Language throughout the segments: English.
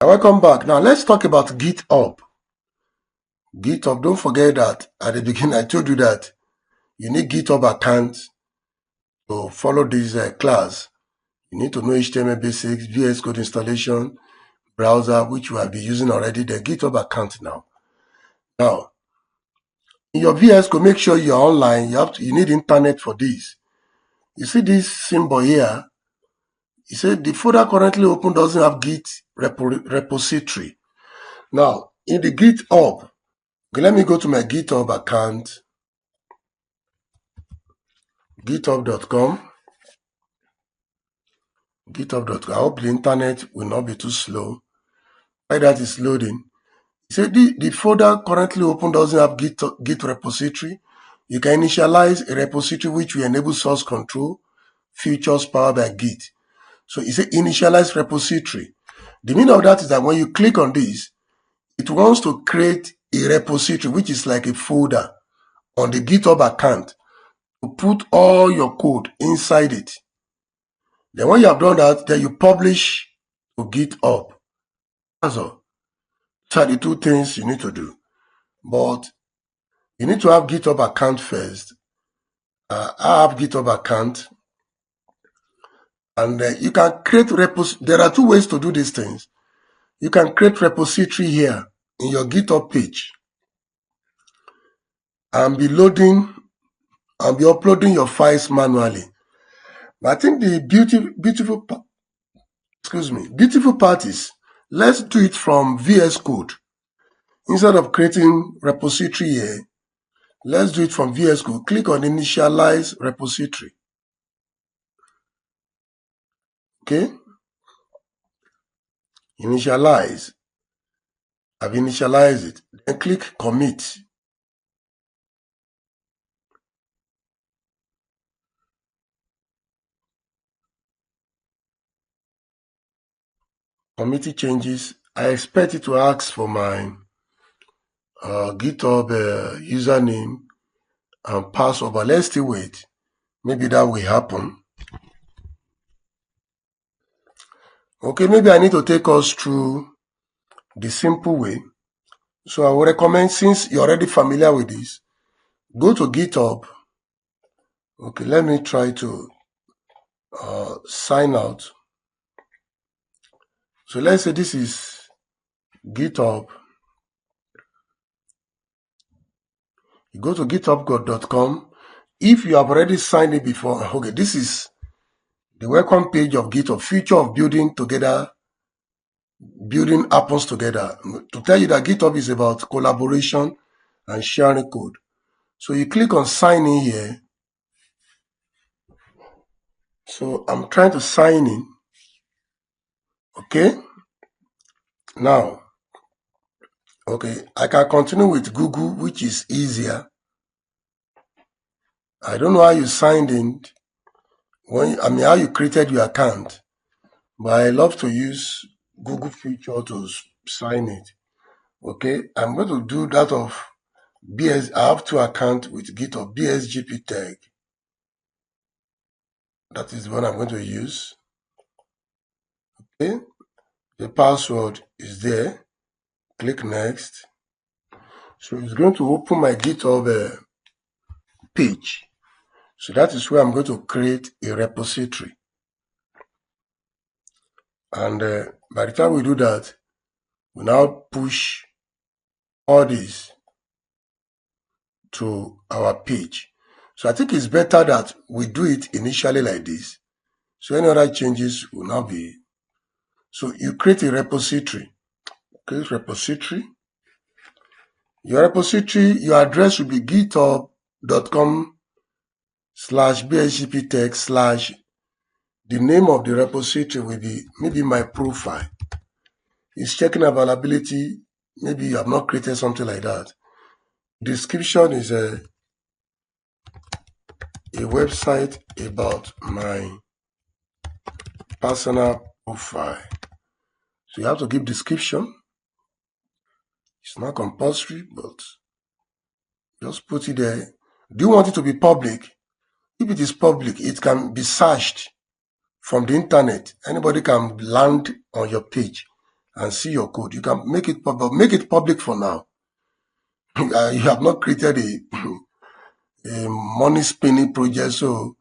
Welcome back. Now let's talk about GitHub. GitHub, don't forget that at the beginning I told you that you need GitHub account to follow this class. You need to know HTML basics, VS Code installation, browser, which you have been using already, the GitHub account now. Now, in your VS Code, make sure you're online. You need internet for this. You see this symbol here? You say the folder currently open doesn't have Git repository. Now, in the GitHub, okay, let me go to my GitHub account, github.com. github.com. I hope the internet will not be too slow. While that is loading, you say the folder currently open doesn't have Git repository. You can initialize a repository which will enable source control, features powered by Git. So you say initialize repository. The meaning of that is that when you click on this, it wants to create a repository which is like a folder on the GitHub account to put all your code inside it. Then when you have done that, then you publish to GitHub. That's all. These are the two things you need to do. But you need to have GitHub account first. I have GitHub account. And you can create repos. There are two ways to do these things. You can create repository here in your GitHub page and be loading and be uploading your files manually. But I think the beautiful part is, let's do it from VS Code. Instead of creating repository here, let's do it from VS Code. Click on initialize repository. Okay? Initialize. I've initialized it. Then click commit. Committee changes. I expect it to ask for my GitHub username and password, but let's still wait. Maybe that will happen. Okay, maybe I need to take us through the simple way. So I would recommend, since you're already familiar with this, go to GitHub. Okay, let me try to sign out. So let's say this is GitHub. You go to github.com. If you have already signed in before, okay, this is the welcome page of GitHub, future of building together, building happens together. To tell you that GitHub is about collaboration and sharing code. So you click on sign in here. So I'm trying to sign in. Okay. Now, okay, I can continue with Google, which is easier. I don't know how you signed in, how you created your account, but I love to use Google feature to sign it. Okay, I'm going to do that of BS. I have two accounts with GitHub, BSGP tag. That is the one I'm going to use. Okay, the password is there. Click next. So it's going to open my GitHub page. So that is where I'm going to create a repository. And by the time we do that, we now push all this to our page. So I think it's better that we do it initially like this. So any other changes will now be. So you create a repository. Create repository. Your repository, your address will be github.com/bsgptech/ the name of the repository will be maybe my profile. It's checking availability. Maybe you have not created something like that. Description is a website about my personal profile. So you have to give description. It's not compulsory, but just put it there. Do you want it to be public? If it is public, it can be searched from the internet. Anybody can land on your page and see your code. You can make it public. Make it public for now. You have not created a money spinning project, so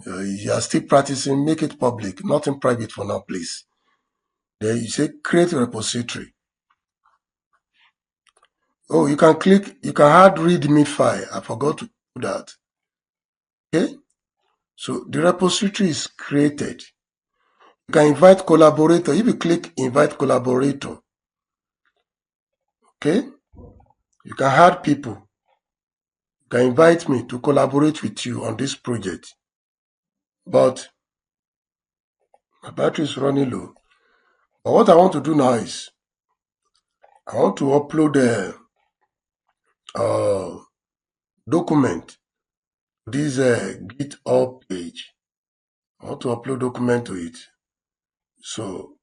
you are still practicing. Make it public, not in private for now, please. Then you say create a repository. Oh, you can add readme file. I forgot to do that. Okay, so the repository is created. You can invite collaborator. If you click invite collaborator, okay, you can add people. You can invite me to collaborate with you on this project. But my battery is running low. But what I want to do now is I want to upload a document to this GitHub page. I want to upload document to it. So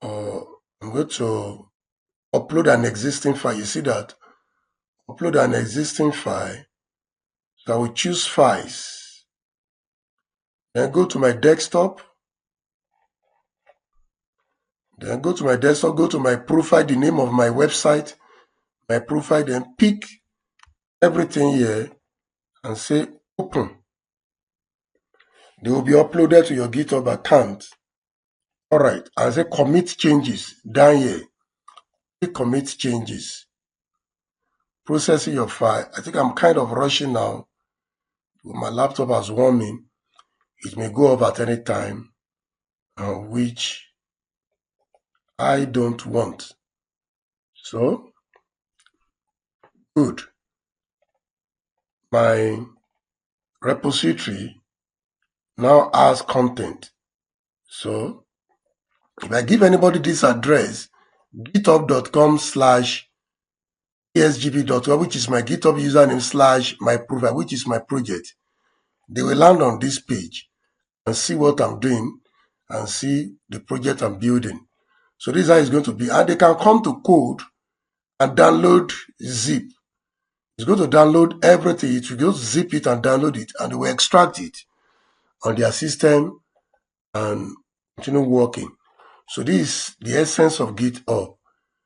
I'm going to upload an existing file. You see that? Upload an existing file. So I will choose files. Then go to my desktop. Then go to my desktop, go to my profile, the name of my website, my profile, then pick everything here and say open. They will be uploaded to your GitHub account. All right, and say commit changes down here. Click commit changes. Processing your file. I think I'm kind of rushing now. My laptop has warned me. It may go off at any time, which I don't want. So, good. My repository now has content. So, if I give anybody this address, github.com/esgp.org, which is my GitHub username / my profile, which is my project, they will land on this page and see what I'm doing and see the project I'm building. So this is how it's going to be. And they can come to code and download zip. It's going to download everything. It will just zip it and download it, and they will extract it on their system and continue working. So this is the essence of GitHub.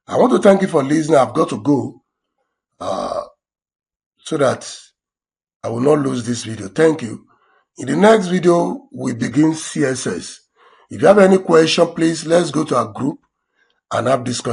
I want to thank you for listening. I've got to go so that I will not lose this video. Thank you. In the next video, we begin CSS. If you have any question, please let's go to our group and have discussion.